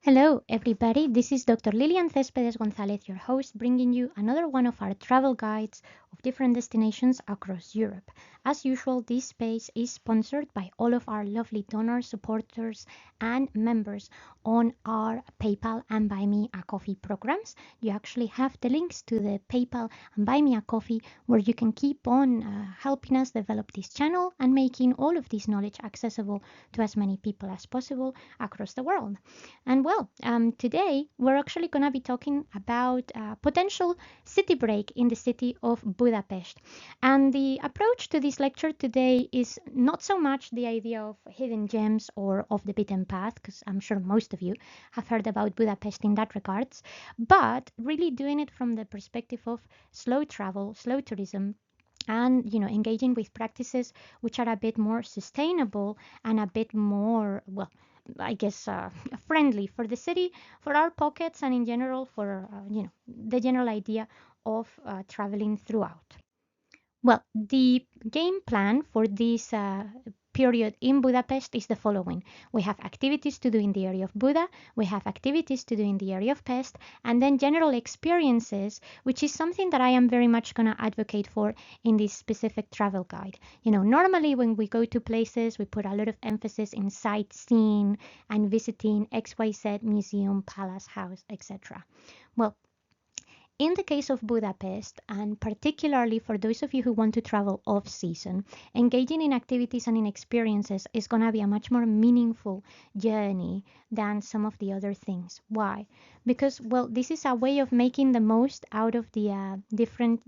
Hello, everybody. This is Dr. Lillian Cespedes Gonzalez, your host, bringing you another one of our travel guides of different destinations across Europe. As usual, this space is sponsored by all of our lovely donors, supporters, and members on our PayPal and Buy Me a Coffee programs. You actually have the links to the PayPal and Buy Me a Coffee where you can keep on helping us develop this channel and making all of this knowledge accessible to as many people as possible across the world. And today we're actually going to be talking about potential city break in the city of Budapest. And the approach to this lecture today is not so much the idea of hidden gems or off the beaten path, because I'm sure most of you have heard about Budapest in that regards, but really doing it from the perspective of slow travel, slow tourism, and engaging with practices which are a bit more sustainable and a bit more, well, I guess, friendly for the city, for our pockets, and in general for the general idea of traveling throughout. Well, the game plan for this period in Budapest is the following. We have activities to do in the area of Buda, we have activities to do in the area of Pest, and then general experiences, which is something that I am very much going to advocate for in this specific travel guide. Normally when we go to places, we put a lot of emphasis in sightseeing and visiting XYZ museum, palace, house, etc. Well, in the case of Budapest, and particularly for those of you who want to travel off season, engaging in activities and in experiences is going to be a much more meaningful journey than some of the other things. Why? Because, well, this is a way of making the most out of the different,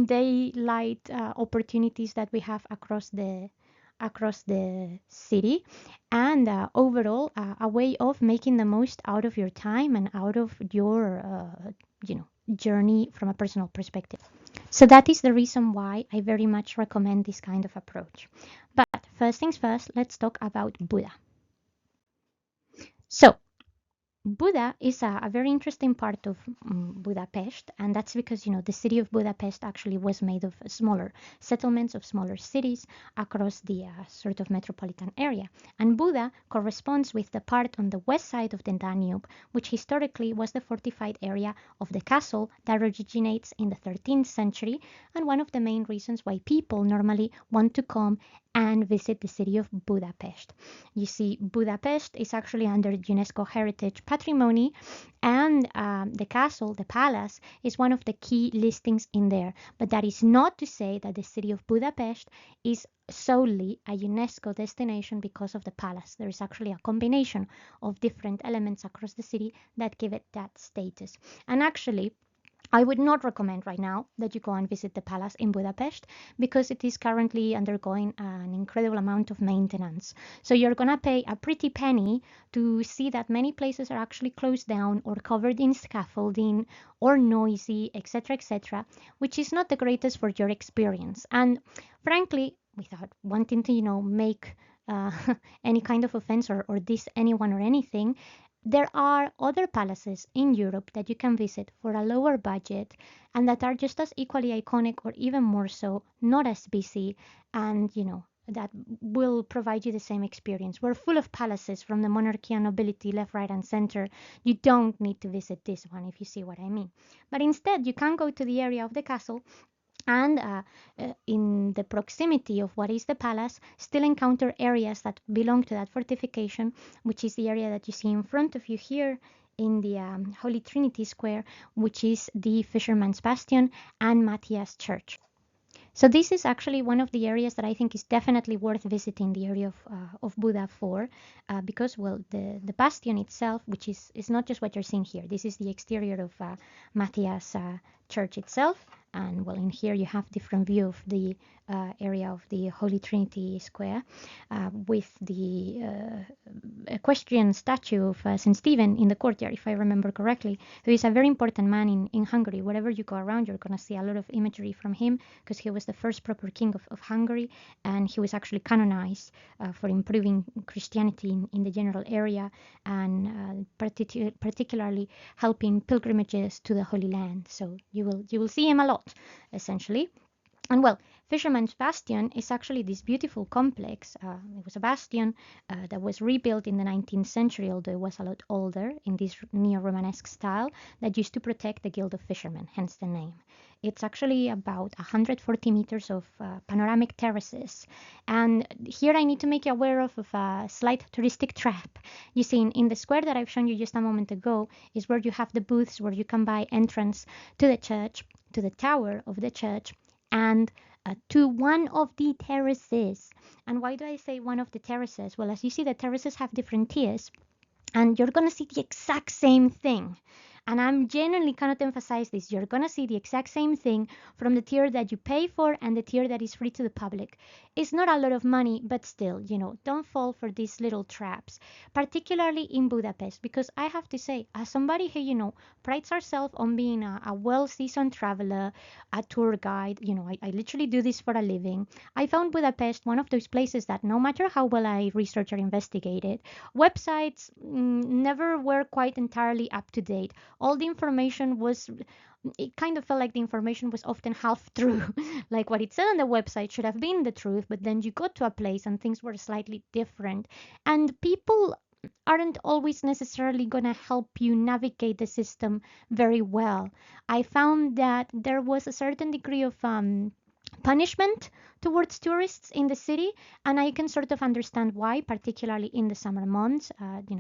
daylight opportunities that we have across the city, and overall a way of making the most out of your time and out of your journey from a personal perspective. So that is the reason why I very much recommend this kind of approach. But first things first, let's talk about Buda. So Buda is a very interesting part of Budapest, and that's because the city of Budapest actually was made of smaller settlements of smaller cities across the sort of metropolitan area. And Buda corresponds with the part on the west side of the Danube, which historically was the fortified area of the castle that originates in the 13th century, and one of the main reasons why people normally want to come and visit the city of Budapest. You see, Budapest is actually under UNESCO Heritage Patrimony, and the castle, the palace, is one of the key listings in there. But that is not to say that the city of Budapest is solely a UNESCO destination because of the palace. There is actually a combination of different elements across the city that give it that status. And actually, I would not recommend right now that you go and visit the palace in Budapest because it is currently undergoing an incredible amount of maintenance. So you're going to pay a pretty penny to see that many places are actually closed down or covered in scaffolding or noisy, etc., which is not the greatest for your experience. And frankly, without wanting to, make any kind of offense or diss anyone or anything, there are other palaces in Europe that you can visit for a lower budget and that are just as equally iconic or even more so, not as busy, and that will provide you the same experience. We're full of palaces from the monarchy and nobility, left, right, and center. You don't need to visit this one, if you see what I mean. But instead, you can go to the area of the castle and in the proximity of what is the palace, still encounter areas that belong to that fortification, which is the area that you see in front of you here in the Holy Trinity Square, which is the Fisherman's Bastion and Matthias Church. So this is actually one of the areas that I think is definitely worth visiting, the area of Buda for, because, well, the bastion itself, which is not just what you're seeing here. This is the exterior of Matthias Church itself. And, well, in here you have different view of the area of the Holy Trinity Square with the equestrian statue of St. Stephen in the courtyard, if I remember correctly, who is a very important man in Hungary. Wherever you go around, you're going to see a lot of imagery from him because he was the first proper king of Hungary, and he was actually canonized for improving Christianity in the general area and particularly helping pilgrimages to the Holy Land. So you will see him a lot, essentially. And well, Fisherman's Bastion is actually this beautiful complex. It was a bastion that was rebuilt in the 19th century, although it was a lot older, in this neo-Romanesque style that used to protect the Guild of Fishermen, hence the name. It's actually about 140 meters of panoramic terraces. And here I need to make you aware of a slight touristic trap. You see, in the square that I've shown you just a moment ago is where you have the booths where you can buy entrance to the church, to the tower of the church, and to one of the terraces. And why do I say one of the terraces? Well, as you see, the terraces have different tiers, and you're going to see the exact same thing. And I'm genuinely cannot emphasize this. You're going to see the exact same thing from the tier that you pay for and the tier that is free to the public. It's not a lot of money, but still, don't fall for these little traps, particularly in Budapest, because I have to say, as somebody who, prides herself on being a well-seasoned traveler, a tour guide, I literally do this for a living. I found Budapest one of those places that no matter how well I research or investigate it, websites never were quite entirely up to date. All the information was, it kind of felt like the information was often half true. Like what it said on the website should have been the truth, but then you got to a place and things were slightly different. And people aren't always necessarily going to help you navigate the system very well. I found that there was a certain degree of punishment towards tourists in the city, and I can sort of understand why, particularly in the summer months.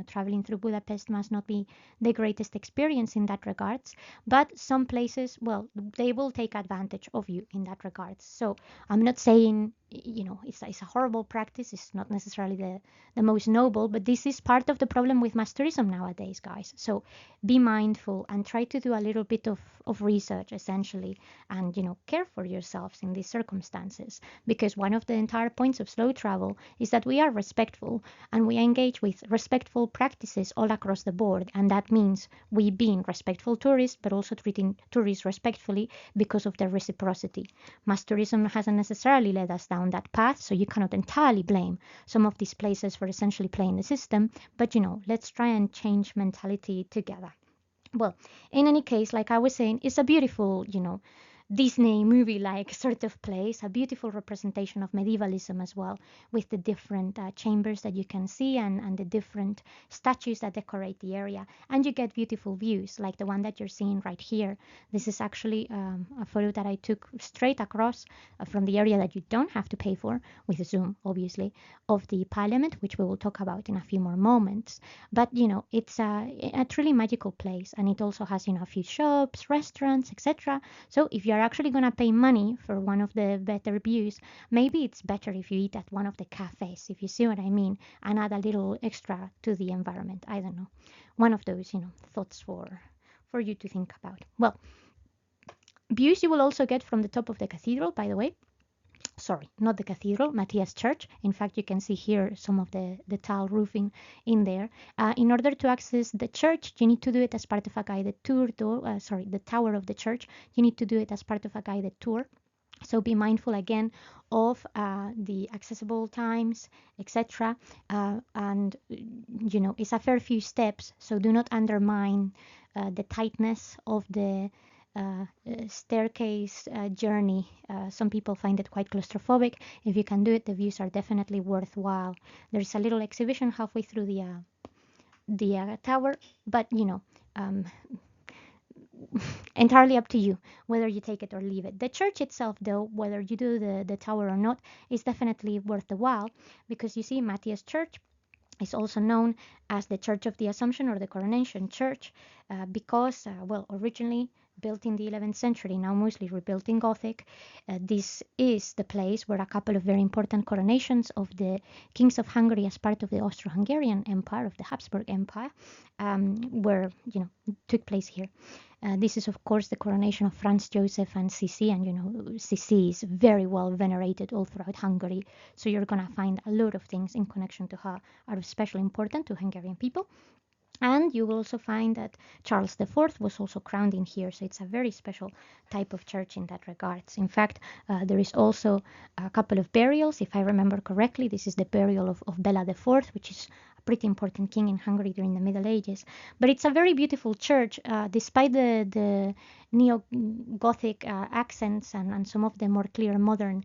Traveling through Budapest must not be the greatest experience in that regards, but some places, well, they will take advantage of you in that regards. So I'm not saying it's a horrible practice. It's not necessarily the most noble, but this is part of the problem with mass tourism nowadays, guys. So be mindful and try to do a little bit of research, essentially, and care for yourselves in these circumstances, because one of the entire points of slow travel is that we are respectful and we engage with respectful practices all across the board, and that means we being respectful tourists but also treating tourists respectfully because of their reciprocity. Mass tourism hasn't necessarily led us down that path, so you cannot entirely blame some of these places for essentially playing the system, but let's try and change mentality together. Well, in any case, like I was saying, it's a beautiful, Disney movie-like sort of place, a beautiful representation of medievalism as well, with the different chambers that you can see and the different statues that decorate the area. And you get beautiful views, like the one that you're seeing right here. This is actually a photo that I took straight across from the area that you don't have to pay for, with a zoom, obviously, of the parliament, which we will talk about in a few more moments. But, it's a truly magical place, and it also has, a few shops, restaurants, etc. So if you're actually going to pay money for one of the better views, maybe it's better if you eat at one of the cafes, if you see what I mean, and add a little extra to the environment. I don't know. One of those, thoughts for you to think about. Well, views you will also get from the top of the cathedral, by the way. Sorry, not the cathedral, Matthias Church. In fact, you can see here some of the tile roofing in there. In order to access the church, you need to do it as part of a guided tour. The tower of the church, you need to do it as part of a guided tour. So be mindful again of the accessible times, etc. And it's a fair few steps, so do not undermine the tightness of the staircase journey. Some people find it quite claustrophobic. If you can do it, the views are definitely worthwhile. There's a little exhibition halfway through the tower, but entirely up to you whether you take it or leave it. The church itself, though, whether you do the tower or not, is definitely worth the while, because you see, Matthias Church is also known as the Church of the Assumption or the Coronation Church, because, originally built in the 11th century, now mostly rebuilt in Gothic. This is the place where a couple of very important coronations of the kings of Hungary as part of the Austro-Hungarian Empire, of the Habsburg Empire, took place here. This is, of course, the coronation of Franz Joseph and Sisi, and Sisi is very well venerated all throughout Hungary, so you're going to find a lot of things in connection to her are of special importance to Hungarian people. And you will also find that Charles IV was also crowned in here, so it's a very special type of church in that regards. In fact, there is also a couple of burials, if I remember correctly. This is the burial of Bela IV, which is a pretty important king in Hungary during the Middle Ages. But it's a very beautiful church, despite the neo-Gothic accents and some of the more clear modern,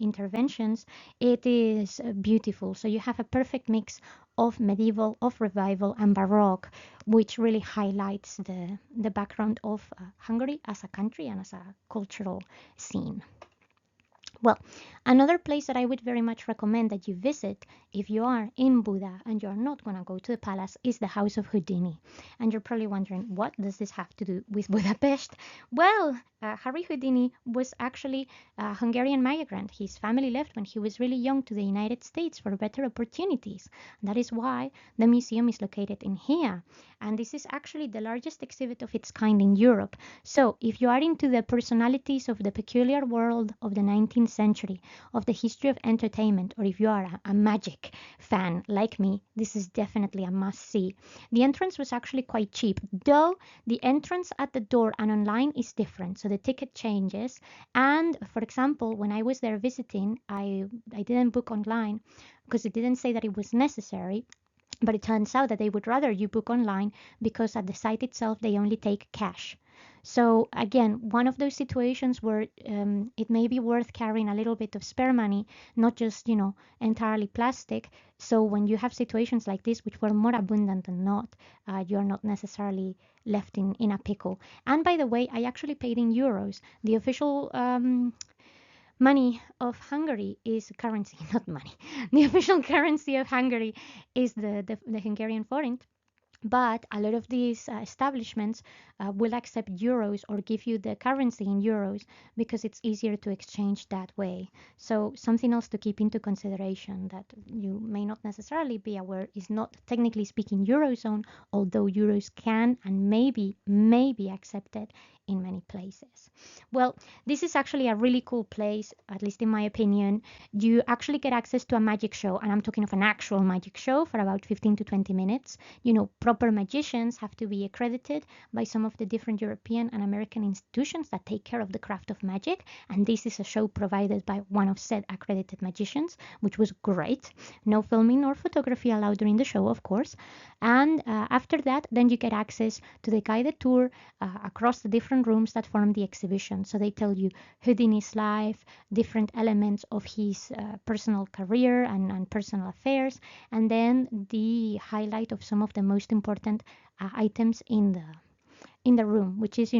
interventions. It is beautiful. So you have a perfect mix of medieval, of revival, and Baroque, which really highlights the background of Hungary as a country and as a cultural scene. Well, another place that I would very much recommend that you visit if you are in Buda and you're not going to go to the palace is the House of Houdini. And you're probably wondering, what does this have to do with Budapest? Well, Harry Houdini was actually a Hungarian migrant. His family left when he was really young to the United States for better opportunities. That is why the museum is located in here. And this is actually the largest exhibit of its kind in Europe. So if you are into the personalities of the peculiar world of the 19th century, of the history of entertainment, or if you are a magic fan like me, this is definitely a must-see. The entrance was actually quite cheap, though the entrance at the door and online is different, so the ticket changes. And for example, when I was there visiting, I didn't book online because it didn't say that it was necessary. But it turns out that they would rather you book online because at the site itself they only take cash. So again, one of those situations where it may be worth carrying a little bit of spare money, not just, entirely plastic. So when you have situations like this, which were more abundant than not, you're not necessarily left in a pickle. And by the way, I actually paid in euros. The official money of Hungary is currency, not money. The official currency of Hungary is the Hungarian forint. But a lot of these establishments will accept euros or give you the currency in euros because it's easier to exchange that way. So something else to keep into consideration that you may not necessarily be aware is not technically speaking Eurozone, although euros can and may be accepted in many places. Well, this is actually a really cool place, at least in my opinion. You actually get access to a magic show, and I'm talking of an actual magic show for about 15 to 20 minutes. Proper magicians have to be accredited by some of the different European and American institutions that take care of the craft of magic, and this is a show provided by one of said accredited magicians, which was great. No filming or photography allowed during the show, of course. And after that, then you get access to the guided tour across the different rooms that form the exhibition. So they tell you Houdini's life, different elements of his personal career and personal affairs, and then the highlight of some of the most important items in the room, which is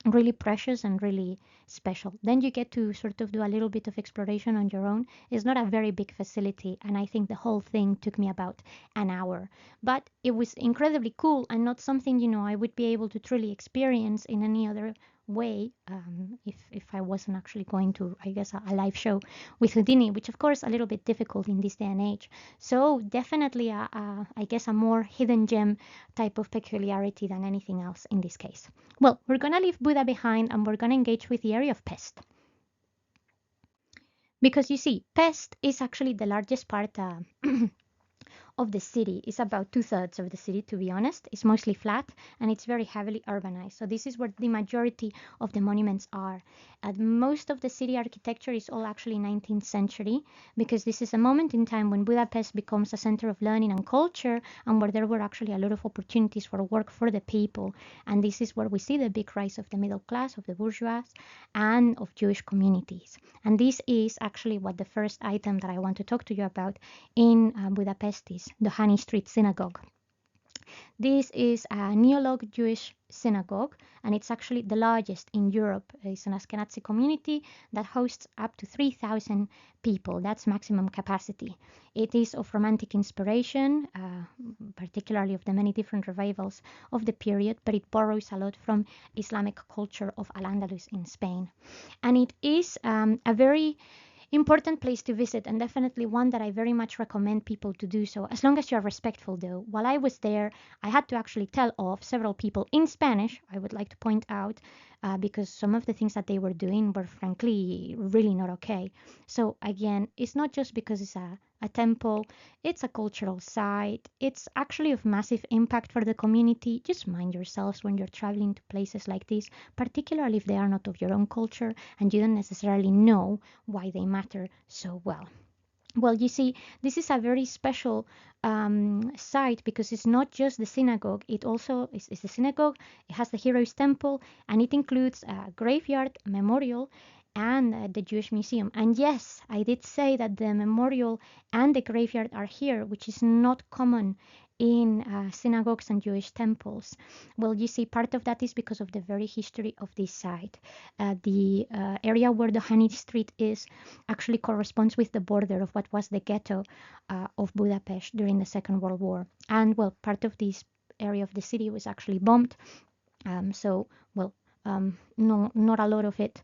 really precious and really special. Then you get to sort of do a little bit of exploration on your own. It's not a very big facility, and I think the whole thing took me about an hour. But it was incredibly cool and not something I would be able to truly experience in any other way if I wasn't actually going to, I guess, a live show with Houdini, which of course a little bit difficult in this day and age. So definitely I guess a more hidden gem type of peculiarity than anything else in this case. Well, we're gonna leave Buda behind and we're gonna engage with the area of Pest. Because you see, Pest is actually the largest part of the city. It's about 2/3 of the city, to be honest. It's mostly flat and it's very heavily urbanized. So this is where the majority of the monuments are. Most of the city architecture is all actually 19th century because this is a moment in time when Budapest becomes a center of learning and culture and where there were actually a lot of opportunities for work for the people. And this is where we see the big rise of the middle class, of the bourgeois, and of Jewish communities. And this is actually what the first item that I want to talk to you about in Budapest is the Honey Street Synagogue. This is a Neolog Jewish synagogue, and it's actually the largest in Europe. It's an Ashkenazi community that hosts up to 3,000 people. That's maximum capacity. It is of Romantic inspiration, particularly of the many different revivals of the period, but it borrows a lot from Islamic culture of Al-Andalus in Spain. And it is a very important place to visit, and definitely one that I very much recommend people to do so, as long as you are respectful though. While I was there, I had to actually tell off several people in Spanish, I would like to point out, because some of the things that they were doing were frankly really not okay. So again, it's not just because it's a temple, it's a cultural site, it's actually of massive impact for the community. Just mind yourselves when you're traveling to places like this, particularly if they are not of your own culture and you don't necessarily know why they matter so well. Well, you see, this is a very special site because it's not just the synagogue. It also is the synagogue. It has the Heroes Temple, and it includes a graveyard, memorial, and the Jewish Museum. And yes, I did say that the memorial and the graveyard are here, which is not common in synagogues and Jewish temples. Well, you see, part of that is because of the very history of this site. The area where the Honey Street is actually corresponds with the border of what was the ghetto of Budapest during the Second World War. And well, part of this area of the city was actually bombed. So, well, no, not a lot of it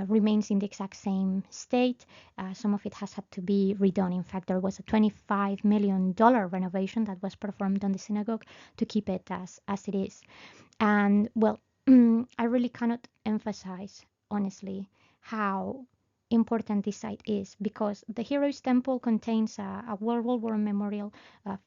remains in the exact same state. Some of it has had to be redone. In fact, there was a $25 million renovation that was performed on the synagogue to keep it as it is. And well, I really cannot emphasize, honestly, how important this site is because the Heroes Temple contains a World War memorial,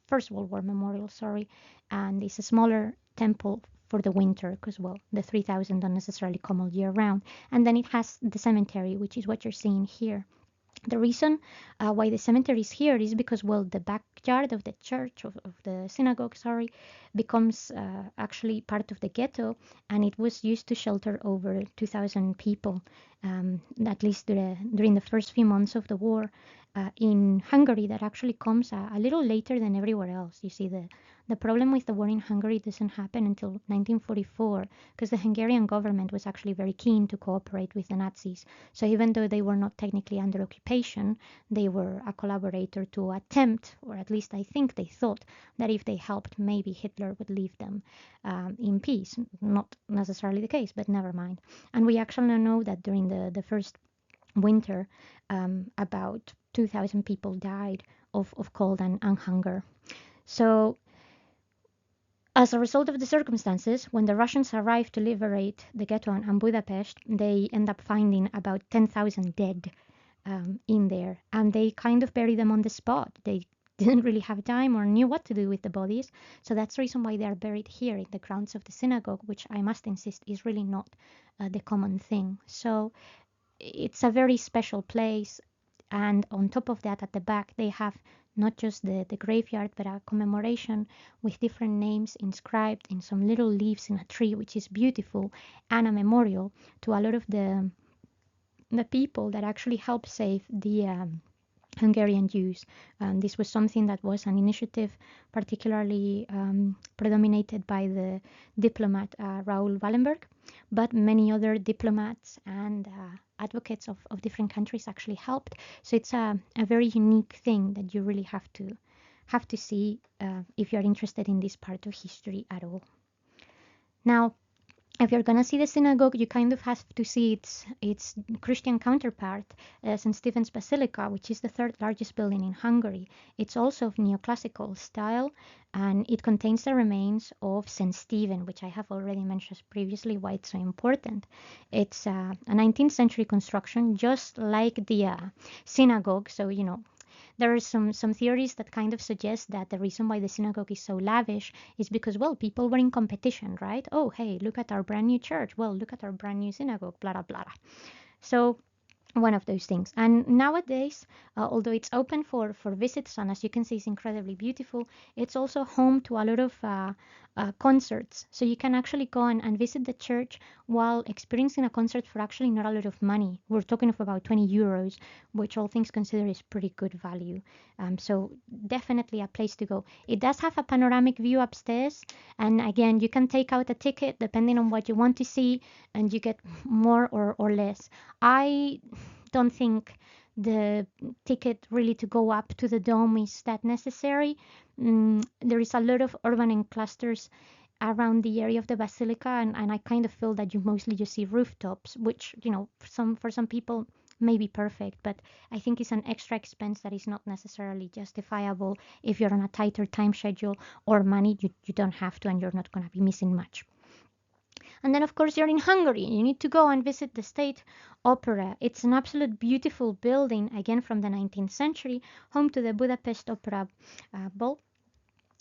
First World War memorial, sorry, and it's a smaller temple for the winter because, well, the 3,000 don't necessarily come all year round. And then it has the cemetery, which is what you're seeing here. The reason why the cemetery is here is because, well, the backyard of the church, of the synagogue, sorry, becomes actually part of the ghetto, and it was used to shelter over 2,000 people, at least during the first few months of the war. In Hungary, that actually comes a little later than everywhere else. You see, the problem with the war in Hungary doesn't happen until 1944 because the Hungarian government was actually very keen to cooperate with the Nazis. So even though they were not technically under occupation, they were a collaborator to attempt, or at least I think they thought, that if they helped, maybe Hitler would leave them in peace. Not necessarily the case, but never mind. And we actually know that during the first winter, about 2,000 people died of cold and hunger. So as a result of the circumstances, when the Russians arrived to liberate the ghetto and Budapest, they end up finding about 10,000 dead in there, and they kind of buried them on the spot. They didn't really have time or knew what to do with the bodies, so that's the reason why they are buried here in the grounds of the synagogue, which I must insist is really not the common thing. So it's a very special place, and on top of that, at the back, they have not just the graveyard, but a commemoration with different names inscribed in some little leaves in a tree, which is beautiful, and a memorial to a lot of the people that actually helped save the Hungarian Jews. This was something that was an initiative particularly predominated by the diplomat Raoul Wallenberg, but many other diplomats and advocates of different countries actually helped. So it's a very unique thing that you really have to see if you're interested in this part of history at all. Now, if you're gonna see the synagogue, you kind of have to see its Christian counterpart, St. Stephens Basilica, which is the third largest building in Hungary. It's also of neoclassical style, and it contains the remains of St. Stephen, which I have already mentioned previously why it's so important. It's a 19th century construction, just like the synagogue. So, you know, there are some theories that kind of suggest that the reason why the synagogue is so lavish is because, well, people were in competition, right? Oh, hey, look at our brand new church. Well, look at our brand new synagogue, blah, blah, blah. So one of those things. And nowadays, although it's open for visits, and as you can see, it's incredibly beautiful, it's also home to a lot of concerts. So you can actually go and visit the church while experiencing a concert for actually not a lot of money. We're talking of about 20 euros, which all things considered is pretty good value. So definitely a place to go. It does have a panoramic view upstairs, and again, you can take out a ticket depending on what you want to see, and you get more or less. I don't think the ticket really to go up to the dome is that necessary. There is a lot of urban clusters around the area of the basilica, and I kind of feel that you mostly just see rooftops, which, you know, for some people may be perfect, but I think it's an extra expense that is not necessarily justifiable if you're on a tighter time schedule or money. You don't have to, and you're not going to be missing much. And then, of course, you're in Hungary. You need to go and visit the State Opera. It's an absolute beautiful building, again from the 19th century, home to the Budapest Opera Ball,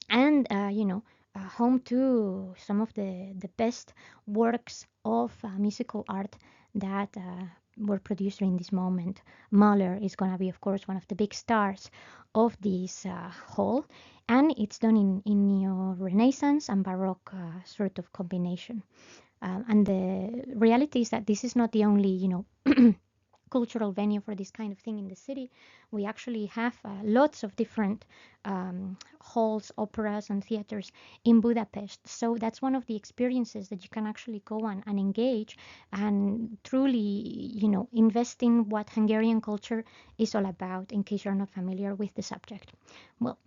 and home to some of the best works of musical art that were produced during this moment. Mahler is going to be, of course, one of the big stars of this hall, and it's done in neo-Renaissance and Baroque sort of combination. And the reality is that this is not the only, cultural venue for this kind of thing in the city. We actually have lots of different halls, operas, and theaters in Budapest. So that's one of the experiences that you can actually go on and engage and truly, invest in what Hungarian culture is all about, in case you're not familiar with the subject. Well,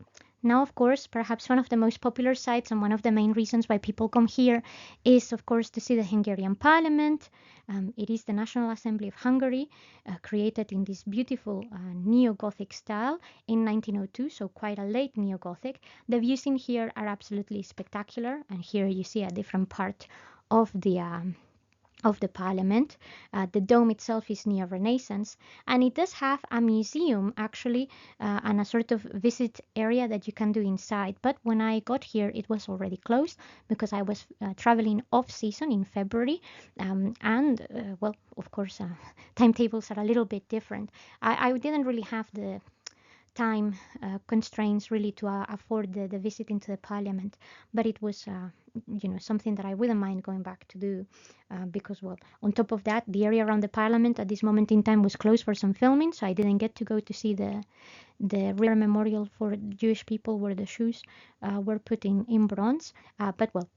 now, of course, perhaps one of the most popular sites and one of the main reasons why people come here is, of course, to see the Hungarian Parliament. It is the National Assembly of Hungary, created in this beautiful neo-Gothic style in 1902, so quite a late neo-Gothic. The views in here are absolutely spectacular, and here you see a different part of the parliament. The dome itself is neo-Renaissance, and it does have a museum actually, and a sort of visit area that you can do inside. But when I got here, it was already closed because I was traveling off season in February, and well, of course, timetables are a little bit different. I didn't really have the time constraints really to afford the visit into the parliament, but it was something that I wouldn't mind going back to do, because, well, on top of that, the area around the parliament at this moment in time was closed for some filming, so I didn't get to go to see the real memorial for Jewish people where the shoes were put in bronze. But, well,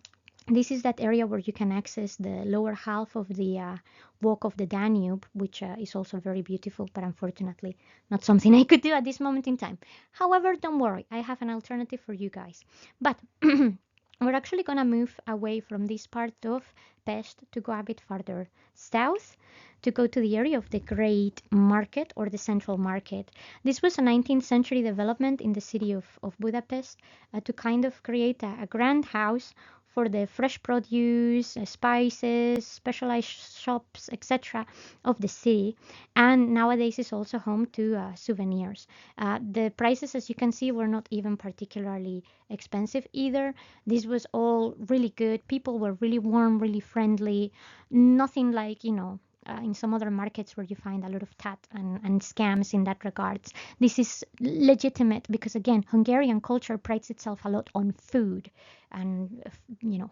this is that area where you can access the lower half of the walk of the Danube, which is also very beautiful, but unfortunately not something I could do at this moment in time. However, don't worry, I have an alternative for you guys. But we're actually going to move away from this part of Pest to go a bit farther south, to go to the area of the Great Market, or the Central Market. This was a 19th century development in the city of Budapest, to kind of create a grand house for the fresh produce, spices, specialized shops, etc. of the city. And nowadays is also home to souvenirs. The prices, as you can see, were not even particularly expensive either. This was all really good. People were really warm, really friendly. Nothing like, in some other markets where you find a lot of tat and scams in that regards. This is legitimate because, again, Hungarian culture prides itself a lot on food, and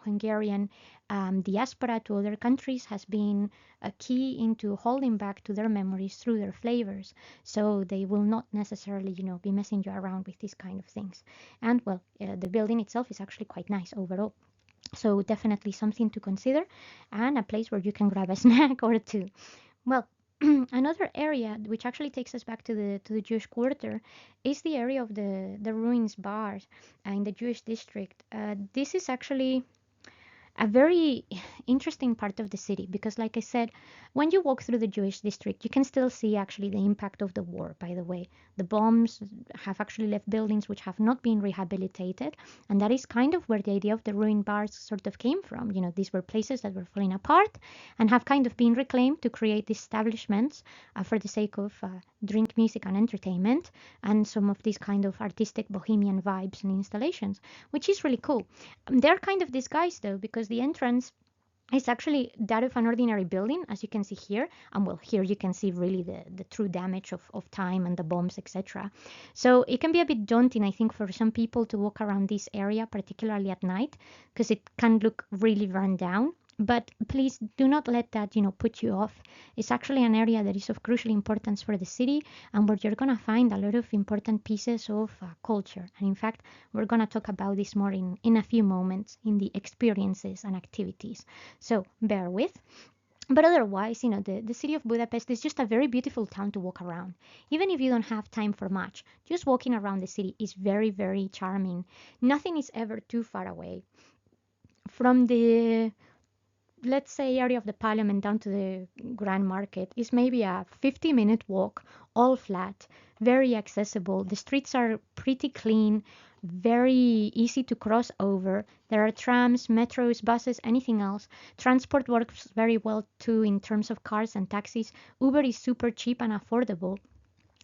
Hungarian diaspora to other countries has been a key into holding back to their memories through their flavors. So they will not necessarily, be messing you around with these kind of things. And, well, the building itself is actually quite nice overall. So definitely something to consider, and a place where you can grab a snack or two. Well, another area which actually takes us back to the Jewish quarter is the area of the ruins bars in the Jewish district. This is actually a very interesting part of the city because, like I said, when you walk through the Jewish district, you can still see actually the impact of the war, by the way. The bombs have actually left buildings which have not been rehabilitated, and that is kind of where the idea of the ruined bars sort of came from. These were places that were falling apart and have kind of been reclaimed to create these establishments for the sake of drink, music, and entertainment, and some of these kind of artistic bohemian vibes and installations, which is really cool. They're kind of disguised, though, because the entrance is actually that of an ordinary building, as you can see here. And, well, here you can see really the true damage of time and the bombs, etc. So it can be a bit daunting, I think, for some people to walk around this area, particularly at night, because it can look really run down. But please do not let that, put you off. It's actually an area that is of crucial importance for the city, and where you're going to find a lot of important pieces of culture. And in fact, we're going to talk about this more in a few moments in the experiences and activities. So bear with. But otherwise, the city of Budapest is just a very beautiful town to walk around. Even if you don't have time for much, just walking around the city is very, very charming. Nothing is ever too far away. From the, let's say, area of the parliament down to the grand market is maybe a 50-minute walk, all flat, very accessible. The streets are pretty clean, very easy to cross over. There are trams, metros, buses, anything else. Transport works very well too in terms of cars and taxis. Uber is super cheap and affordable.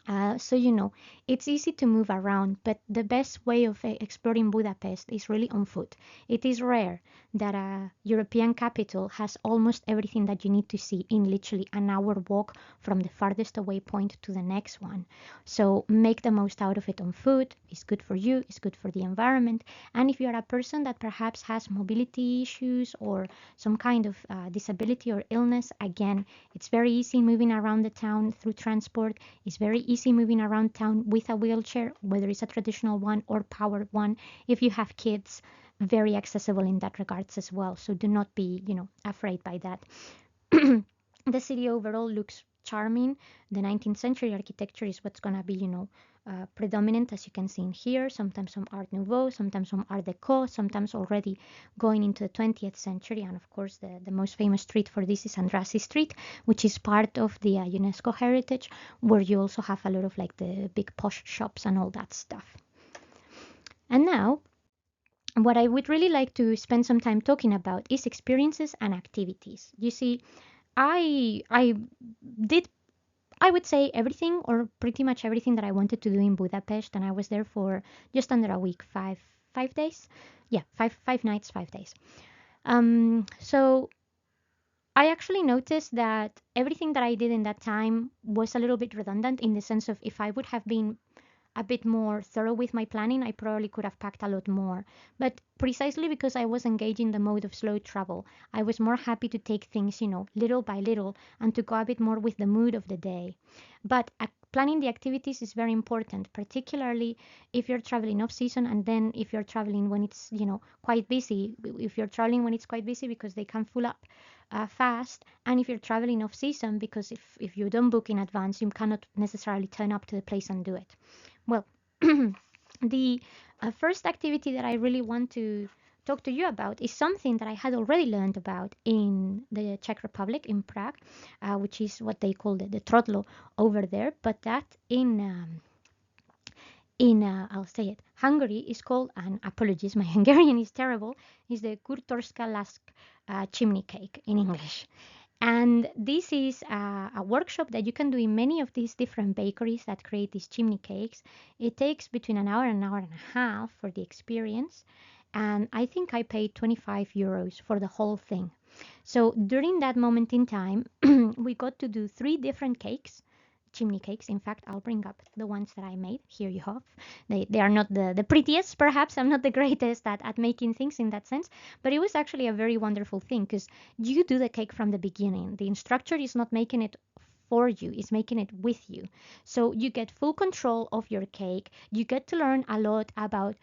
So, it's easy to move around, but the best way of exploring Budapest is really on foot. It is rare that a European capital has almost everything that you need to see in literally an hour walk from the farthest away point to the next one. So make the most out of it on foot. It's good for you, it's good for the environment. And if you're a person that perhaps has mobility issues or some kind of disability or illness, again, it's very easy moving around the town through transport. It's very easy moving around town with a wheelchair, whether it's a traditional one or powered one. If you have kids, very accessible in that regards as well. So do not be, afraid by that. The city overall looks charming. The 19th century architecture is what's going to be, predominant, as you can see in here. Sometimes some Art Nouveau, sometimes some Art Deco, sometimes already going into the 20th century. And of course, the most famous street for this is Andrassy Street, which is part of the UNESCO heritage, where you also have a lot of like the big posh shops and all that stuff. And now, what I would really like to spend some time talking about is experiences and activities. You see, I did, I would say, everything or pretty much everything that I wanted to do in Budapest, and I was there for just under a week, 5 days. Yeah, five nights, 5 days. So I actually noticed that everything that I did in that time was a little bit redundant, in the sense of if I would have been a bit more thorough with my planning, I probably could have packed a lot more. But precisely because I was engaged in the mode of slow travel, I was more happy to take things, little by little, and to go a bit more with the mood of the day. But planning the activities is very important, particularly if you're traveling off season, and then if you're traveling when it's, quite busy. If you're traveling when it's quite busy, because they can fill up fast, and if you're traveling off season, because if you don't book in advance, you cannot necessarily turn up to the place and do it. Well, the first activity that I really want to talk to you about is something that I had already learned about in the Czech Republic, in Prague, which is what they call the trotlo over there, but that in I'll say it, Hungary is called, and apologies, my Hungarian is terrible, is the Kurtorska Lask chimney cake in English. And this is a workshop that you can do in many of these different bakeries that create these chimney cakes. It takes between an hour and a half for the experience. And I think I paid 25 euros for the whole thing. So during that moment in time, we got to do 3 different cakes, chimney cakes. In fact, I'll bring up the ones that I made. Here you have. They are not the prettiest, perhaps. I'm not the greatest at making things in that sense, but it was actually a very wonderful thing, because you do the cake from the beginning. The instructor is not making it for you, is making it with you. So you get full control of your cake. You get to learn a lot about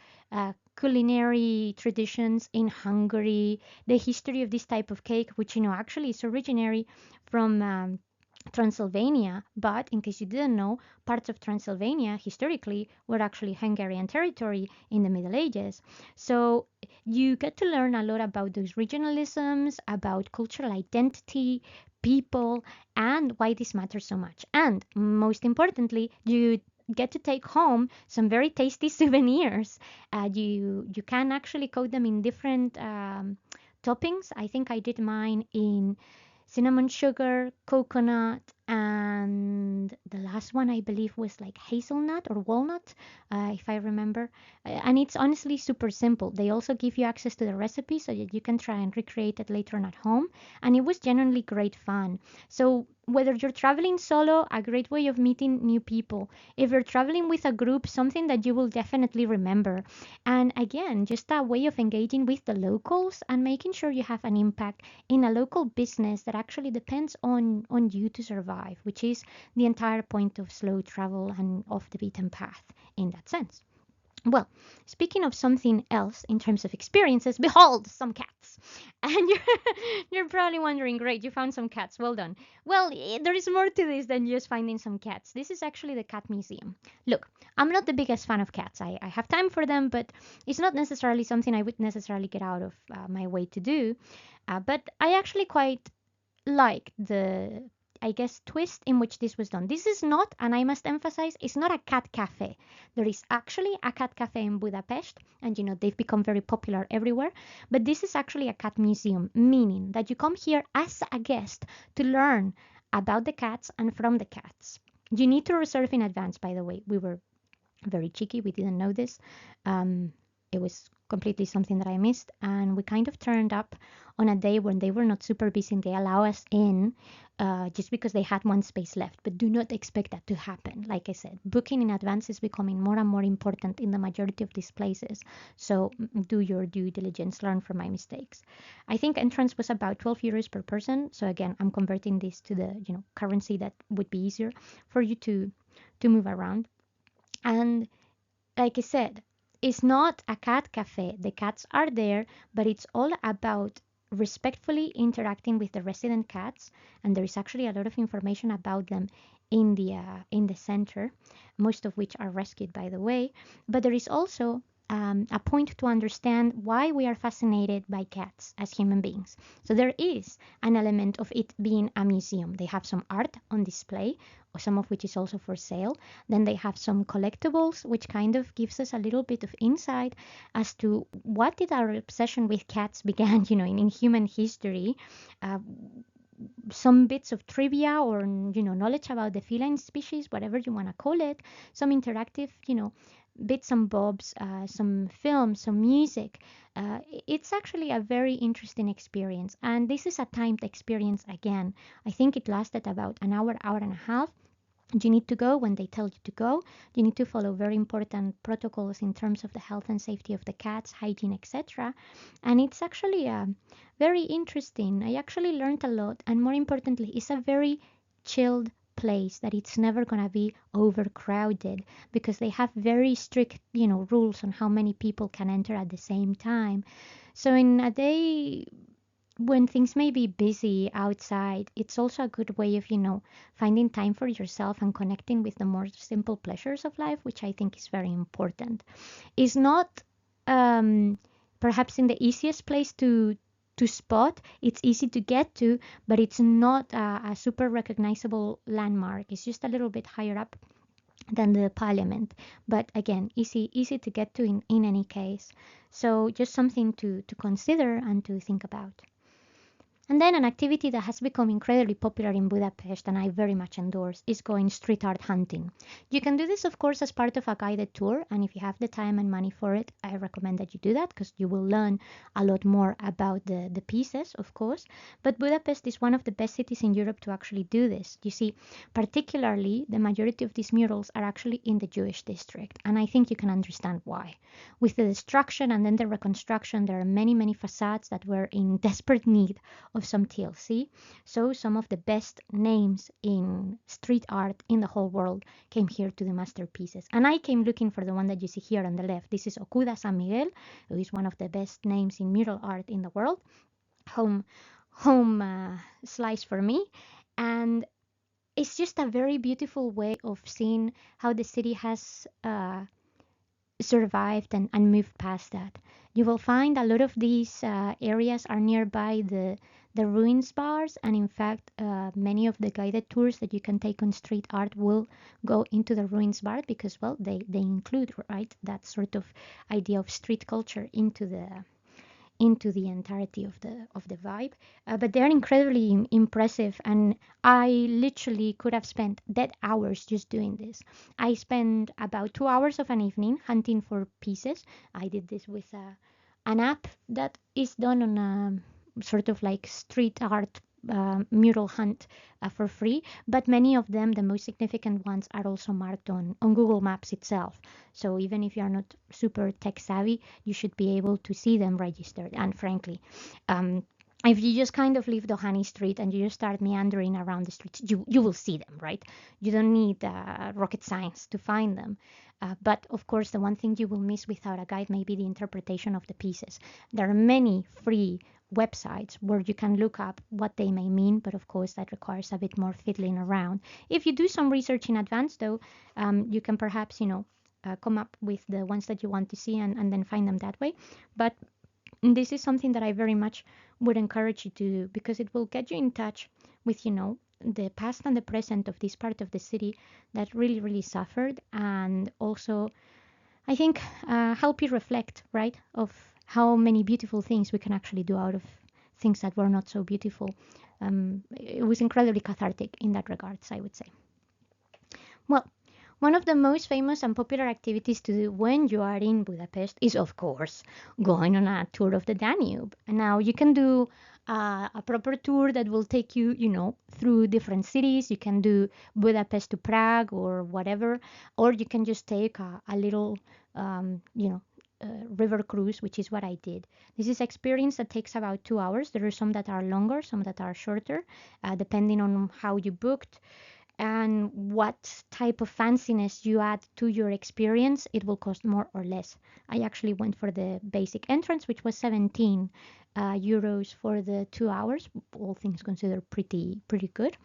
culinary traditions in Hungary, the history of this type of cake, which, actually is originary from Transylvania, but in case you didn't know, parts of Transylvania historically were actually Hungarian territory in the Middle Ages. So you get to learn a lot about those regionalisms, about cultural identity, people, and why this matters so much. And most importantly, you get to take home some very tasty souvenirs. You can actually coat them in different toppings. I think I did mine in cinnamon sugar, coconut, and the last one I believe was like hazelnut or walnut, if I remember. And it's honestly super simple. They also give you access to the recipe so that you can try and recreate it later on at home. And it was genuinely great fun. So whether you're traveling solo, a great way of meeting new people. If you're traveling with a group, something that you will definitely remember. And again, just a way of engaging with the locals and making sure you have an impact in a local business that actually depends on you to survive, which is the entire point of slow travel and off the beaten path in that sense. Well, speaking of something else in terms of experiences, behold, some cats. And you're probably wondering, great, you found some cats. Well done. Well, there is more to this than just finding some cats. This is actually the cat museum. Look, I'm not the biggest fan of cats. I have time for them, but it's not necessarily something I would necessarily get out of my way to do. But I actually quite like the, I guess, twist in which this was done. This is not, and I must emphasize, it's not a cat cafe. There is actually a cat cafe in Budapest, and they've become very popular everywhere. But this is actually a cat museum, meaning that you come here as a guest to learn about the cats and from the cats. You need to reserve in advance, by the way. We were very cheeky. We didn't know this. Um, it was completely something that I missed. And we kind of turned up on a day when they were not super busy and they allow us in just because they had one space left. But do not expect that to happen. Like I said, booking in advance is becoming more and more important in the majority of these places. So do your due diligence, learn from my mistakes. I think entrance was about 12 euros per person. So again, I'm converting this to the currency that would be easier for you to move around. And like I said, it's not a cat cafe. The cats are there, but it's all about respectfully interacting with the resident cats. And there is actually a lot of information about them in the center, most of which are rescued, by the way. But there is also a point to understand why we are fascinated by cats as human beings. So there is an element of it being a museum. They have some art on display, some of which is also for sale. Then they have some collectibles, which kind of gives us a little bit of insight as to what did our obsession with cats began, in human history. Uh, some bits of trivia or knowledge about the feline species, whatever you want to call it, some interactive bits and bobs, some films, some music. It's actually a very interesting experience, and this is a timed experience. Again, I think it lasted about an hour and a half. You need to go when they tell you to go. You need to follow very important protocols in terms of the health and safety of the cats, hygiene, etc. And it's actually very interesting. I actually learned a lot, and more importantly, it's a very chilled place that it's never going to be overcrowded because they have very strict, rules on how many people can enter at the same time. So in a day when things may be busy outside, it's also a good way of, finding time for yourself and connecting with the more simple pleasures of life, which I think is very important. It's not perhaps in the easiest place to spot. It's easy to get to, but it's not a super recognizable landmark. It's just a little bit higher up than the parliament, but again, easy to get to in any case. So just something to consider and to think about. And then an activity that has become incredibly popular in Budapest and I very much endorse is going street art hunting. You can do this, of course, as part of a guided tour, and if you have the time and money for it, I recommend that you do that because you will learn a lot more about the pieces, of course. But Budapest is one of the best cities in Europe to actually do this. You see, particularly the majority of these murals are actually in the Jewish district, and I think you can understand why. With the destruction and then the reconstruction, there are many facades that were in desperate need of some TLC. So some of the best names in street art in the whole world came here to the masterpieces. And I came looking for the one that you see here on the left. This is Okuda San Miguel, who is one of the best names in mural art in the world. Home slice for me. And it's just a very beautiful way of seeing how the city has survived and moved past that. You will find a lot of these areas are nearby the ruins bars, and in fact, many of the guided tours that you can take on street art will go into the ruins bar because, well, they include, right, that sort of idea of street culture into the entirety of the vibe. But they're incredibly impressive, and I literally could have spent dead hours just doing this. I spent about 2 hours of an evening hunting for pieces. I did this with an app that is done on a sort of like street art mural hunt for free, but many of them, the most significant ones, are also marked on Google Maps itself. So even if you are not super tech savvy, you should be able to see them registered. And frankly, if you just kind of leave Doheny Street and you just start meandering around the streets, you will see them, right? You don't need rocket science to find them. But of course, the one thing you will miss without a guide may be the interpretation of the pieces. There are many free websites where you can look up what they may mean, but of course that requires a bit more fiddling around. If you do some research in advance, though, you can perhaps, come up with the ones that you want to see and then find them that way. But this is something that I very much would encourage you to do because it will get you in touch with, the past and the present of this part of the city that really suffered, and also I think help you reflect, right, of how many beautiful things we can actually do out of things that were not so beautiful. It was incredibly cathartic in that regards, I would say. Well, one of the most famous and popular activities to do when you are in Budapest is, of course, going on a tour of the Danube. And now you can do a proper tour that will take you, through different cities. You can do Budapest to Prague or whatever, or you can just take a little, river cruise, which is what I did. This is experience that takes about 2 hours. There are some that are longer, some that are shorter, depending on how you booked and what type of fanciness you add to your experience, it will cost more or less. I actually went for the basic entrance, which was 17 euros for the 2 hours, all things considered pretty good.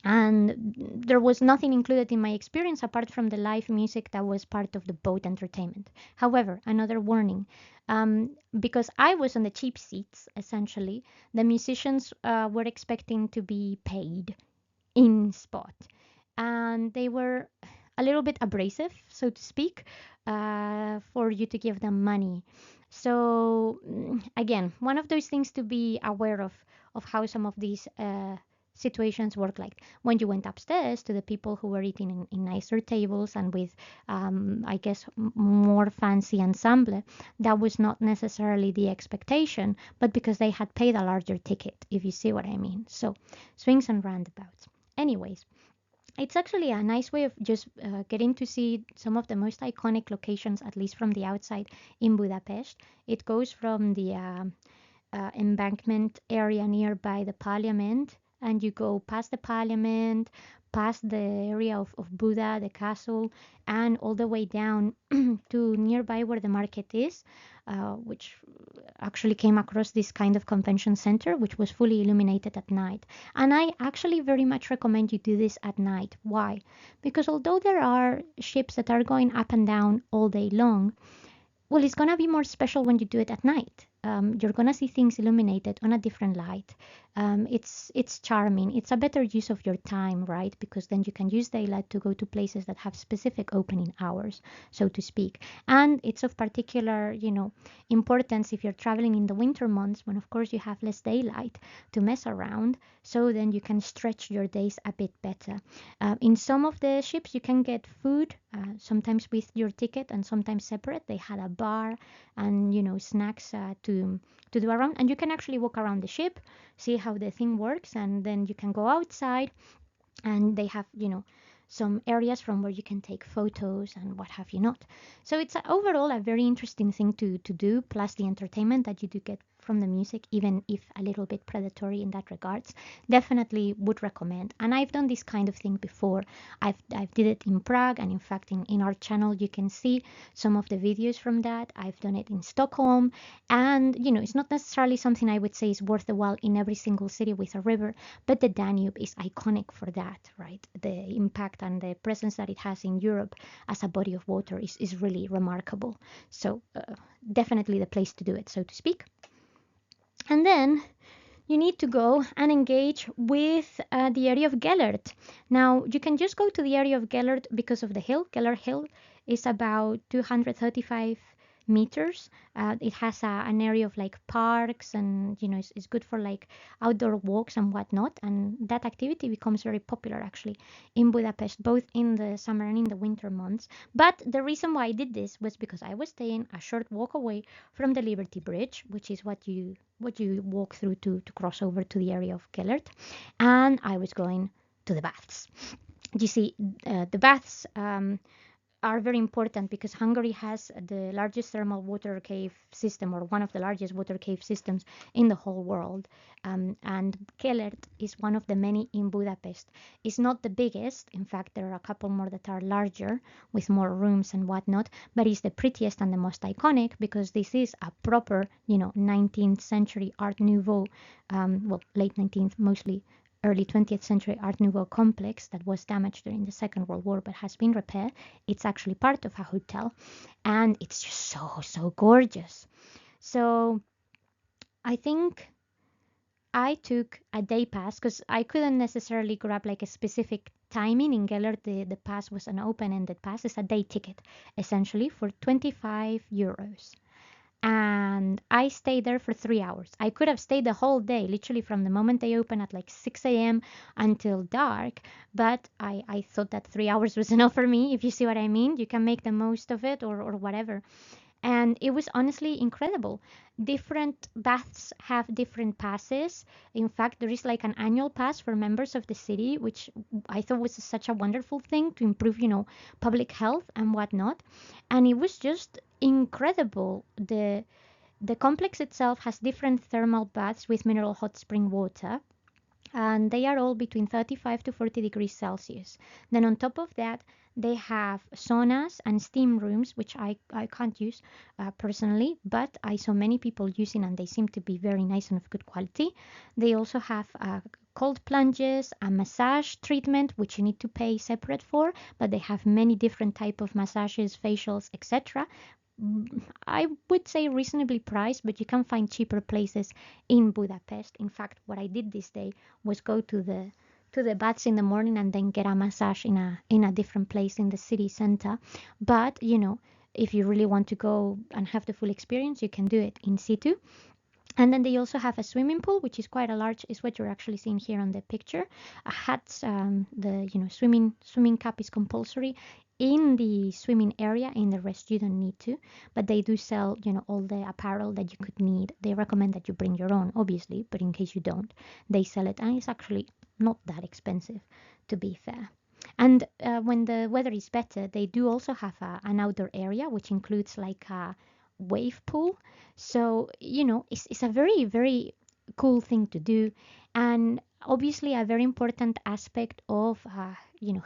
And there was nothing included in my experience apart from the live music that was part of the boat entertainment. However, another warning, because I was on the cheap seats, essentially, the musicians were expecting to be paid in spot. And they were a little bit abrasive, so to speak, for you to give them money. So again, one of those things to be aware of how some of these situations work. Like when you went upstairs to the people who were eating in nicer tables and with, I guess, more fancy ensemble, that was not necessarily the expectation, but because they had paid a larger ticket, if you see what I mean. So swings and roundabouts. Anyways, it's actually a nice way of just getting to see some of the most iconic locations, at least from the outside, in Budapest. It goes from the embankment area nearby the parliament, and you go past the parliament, past the area of Buda, the castle, and all the way down to nearby where the market is, which actually came across this kind of convention center, which was fully illuminated at night. And I actually very much recommend you do this at night. Why? Because although there are ships that are going up and down all day long, well, it's gonna be more special when you do it at night. You're gonna see things illuminated on a different light. It's charming. It's a better use of your time, right? Because then you can use daylight to go to places that have specific opening hours, so to speak. And it's of particular, importance if you're traveling in the winter months, when of course you have less daylight to mess around. So then you can stretch your days a bit better. In some of the ships, you can get food, sometimes with your ticket and sometimes separate. They had a bar and snacks to do around, and you can actually walk around the ship, see how the thing works, and then you can go outside, and they have some areas from where you can take photos and what have you not. So it's overall a very interesting thing to do, plus the entertainment that you do get from the music, even if a little bit predatory in that regards. Definitely would recommend. And I've done this kind of thing before. I've did it in Prague, and in fact in our channel you can see some of the videos from that. I've done it in Stockholm, and it's not necessarily something I would say is worth the while in every single city with a river, but the Danube is iconic for that, right? The impact and the presence that it has in Europe as a body of water is really remarkable. So definitely the place to do it, so to speak. And then you need to go and engage with the area of Gellert. Now, you can just go to the area of Gellert because of the hill. Gellert Hill is about 235 meters. It has an area of like parks, and it's good for like outdoor walks and whatnot. And that activity becomes very popular actually in Budapest, both in the summer and in the winter months. But the reason why I did this was because I was staying a short walk away from the Liberty Bridge, which is what you walk through to cross over to the area of Gellert, and I was going to the baths. You see, the baths are very important because Hungary has the largest thermal water cave system, or one of the largest water cave systems in the whole world. And Gellert is one of the many in Budapest. It's not the biggest. In fact, there are a couple more that are larger with more rooms and whatnot, but it's the prettiest and the most iconic because this is a proper, 19th century Art Nouveau, late 19th, mostly early 20th century Art Nouveau complex that was damaged during the Second World War but has been repaired. It's actually part of a hotel, and it's just so gorgeous. So I think I took a day pass because I couldn't necessarily grab like a specific timing in Gellert. The pass was an open-ended pass. It's a day ticket essentially for 25 euros. and I stayed there for 3 hours. I could have stayed the whole day, literally from the moment they open at like 6 a.m. until dark, but I thought that 3 hours was enough for me, if you see what I mean. You can make the most of it or whatever. And it was honestly incredible. Different baths have different passes. In fact, there is like an annual pass for members of the city, which I thought was such a wonderful thing to improve, public health and whatnot. And it was just incredible. The complex itself has different thermal baths with mineral hot spring water, and they are all between 35 to 40 degrees Celsius. Then on top of that, they have saunas and steam rooms, which I can't use personally, but I saw many people using and they seem to be very nice and of good quality. They also have cold plunges, a massage treatment, which you need to pay separate for, but they have many different type of massages, facials, etc. I would say reasonably priced, but you can find cheaper places in Budapest. In fact, what I did this day was go to the baths in the morning and then get a massage in a different place in the city center. But if you really want to go and have the full experience, you can do it in situ. And then they also have a swimming pool, which is quite a large, is what you're actually seeing here on the picture. A hat, the swimming cap is compulsory in the swimming area. In the rest, you don't need to, but they do sell, all the apparel that you could need. They recommend that you bring your own, obviously, but in case you don't, they sell it, and it's actually not that expensive, to be fair. And when the weather is better, they do also have an outdoor area, which includes like a wave pool. So, it's a very, very cool thing to do. And obviously, a very important aspect of,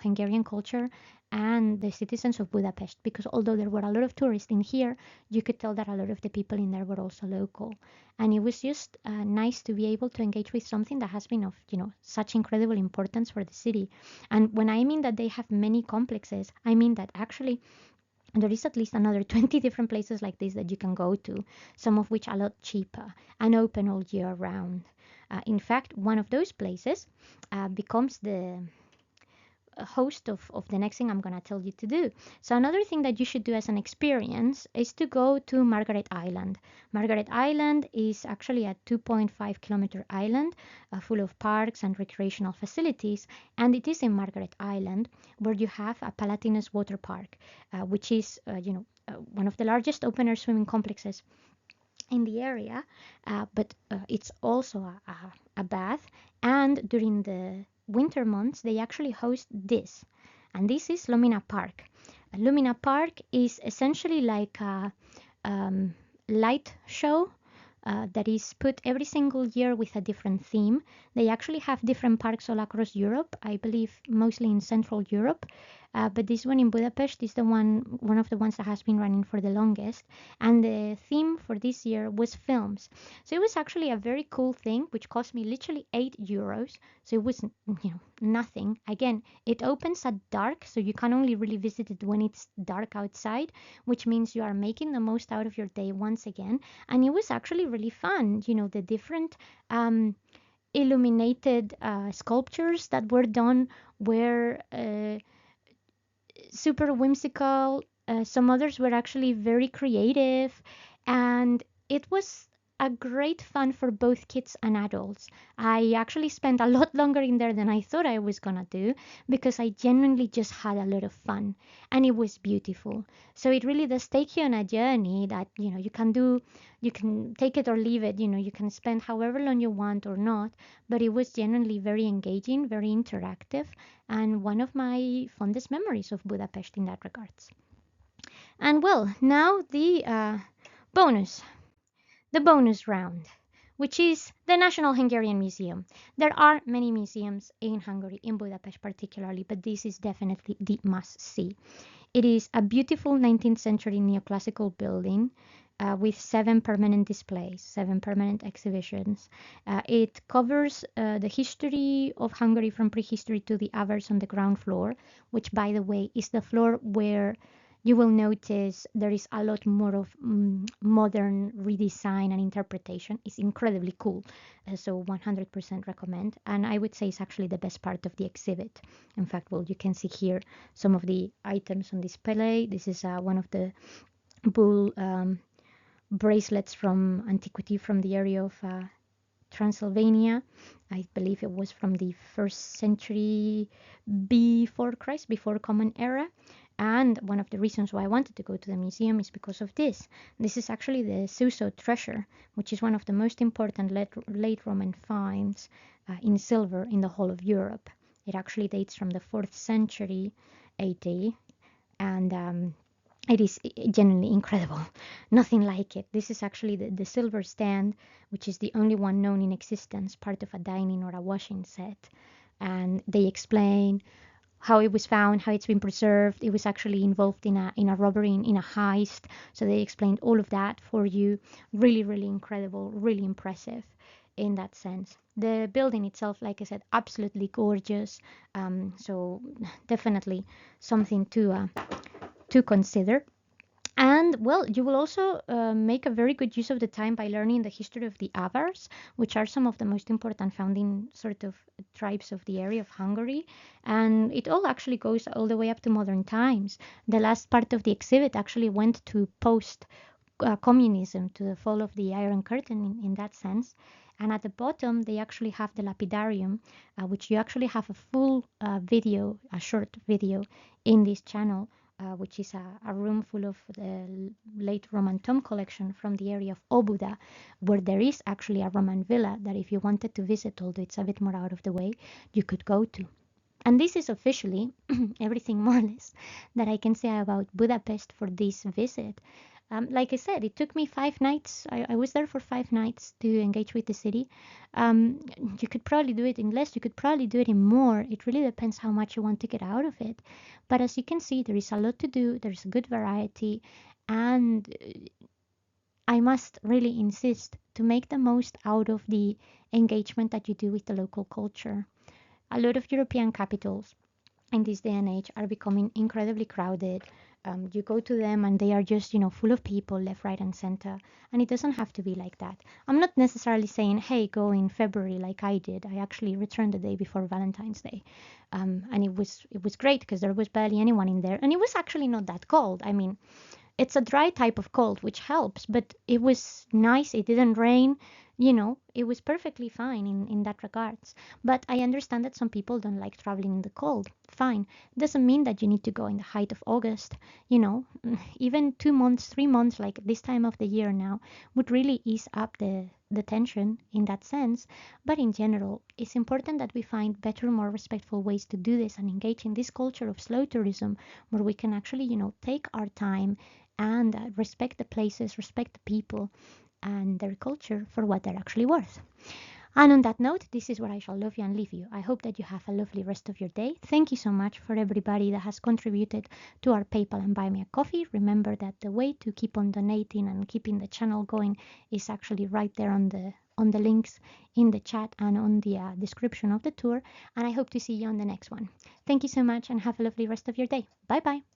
Hungarian culture and the citizens of Budapest, because although there were a lot of tourists in here, you could tell that a lot of the people in there were also local. And it was just nice to be able to engage with something that has been of, such incredible importance for the city. And when I mean that they have many complexes, I mean that actually there is at least another 20 different places like this that you can go to, some of which are a lot cheaper and open all year round. In fact, one of those places becomes the host of the next thing I'm going to tell you to do. So another thing that you should do as an experience is to go to Margaret Island. Margaret Island is actually a 2.5-kilometer island full of parks and recreational facilities, and it is in Margaret Island where you have a Palatinus water park, which is one of the largest open-air swimming complexes in the area, but it's also a bath. And during the winter months, they actually host this, and this is Lumina Park. Lumina Park is essentially like a light show that is put every single year with a different theme. They actually have different parks all across Europe, I believe mostly in Central Europe, but this one in Budapest is the one of the ones that has been running for the longest. And the theme for this year was films. So it was actually a very cool thing, which cost me literally €8. So it was, nothing. Again, it opens at dark, so you can only really visit it when it's dark outside, which means you are making the most out of your day once again. And it was actually really fun. The different illuminated sculptures that were done were super whimsical. Some others were actually very creative, and it was a great fun for both kids and adults. I actually spent a lot longer in there than I thought I was gonna do because I genuinely just had a lot of fun, and it was beautiful. So it really does take you on a journey that you can take it or leave it. You can spend however long you want or not, but it was genuinely very engaging, very interactive, and one of my fondest memories of Budapest in that regards. And well, now bonus, the bonus round, which is the National Hungarian Museum. There are many museums in Hungary, in Budapest particularly, but this is definitely the must-see. It is a beautiful 19th century neoclassical building with 7 permanent displays, 7 permanent exhibitions. It covers the history of Hungary from prehistory to the Avars on the ground floor, which, by the way, is the floor where you will notice there is a lot more of modern redesign and interpretation. It's incredibly cool, so 100% recommend. And I would say it's actually the best part of the exhibit. In fact, well, you can see here some of the items on display. This is one of the bull bracelets from antiquity from the area of Transylvania. I believe it was from the first century before Christ, before Common Era. And one of the reasons why I wanted to go to the museum is because of this. This is actually the Suso treasure, which is one of the most important late Roman finds in silver in the whole of Europe. It actually dates from the 4th century AD, and it is genuinely incredible. Nothing like it. This is actually the silver stand, which is the only one known in existence, part of a dining or a washing set. And they explain how it was found, how it's been preserved. It was actually involved in a robbery, in a heist. So they explained all of that for you. Really, really incredible, really impressive in that sense. The building itself, like I said, absolutely gorgeous. So definitely something to consider. And well, you will also make a very good use of the time by learning the history of the Avars, which are some of the most important founding sort of tribes of the area of Hungary. And it all actually goes all the way up to modern times. The last part of the exhibit actually went to post communism, to the fall of the Iron Curtain in that sense. And at the bottom, they actually have the lapidarium, which you actually have a full video, a short video in this channel, which is a room full of the late Roman tomb collection from the area of Obuda, where there is actually a Roman villa that if you wanted to visit, although it's a bit more out of the way, you could go to. And this is officially everything more or less that I can say about Budapest for this visit. Like I said, it took me 5 nights. I was there for 5 nights to engage with the city. You could probably do it in less, you could probably do it in more. It really depends how much you want to get out of it. But as you can see, there is a lot to do, there's a good variety, and I must really insist to make the most out of the engagement that you do with the local culture. A lot of European capitals in this day and age are becoming incredibly crowded. You go to them and they are just, full of people left, right, and center. And it doesn't have to be like that. I'm not necessarily saying, hey, go in February like I did. I actually returned the day before Valentine's Day. And it was great because there was barely anyone in there. And it was actually not that cold. I mean, it's a dry type of cold, which helps, but it was nice. It didn't rain. It was perfectly fine in that regards. But I understand that some people don't like traveling in the cold. Fine. Doesn't mean that you need to go in the height of August. Even 2 months, 3 months, like this time of the year now, would really ease up the tension in that sense. But in general, it's important that we find better, more respectful ways to do this and engage in this culture of slow tourism where we can actually, take our time and respect the places, respect the people and their culture for what they're actually worth. And on that note, this is where I shall love you and leave you. I hope that you have a lovely rest of your day. Thank you so much for everybody that has contributed to our PayPal and Buy Me a Coffee. Remember that the way to keep on donating and keeping the channel going is actually right there on the links in the chat and on the description of the tour. And I hope to see you on the next one. Thank you so much and have a lovely rest of your day. Bye bye.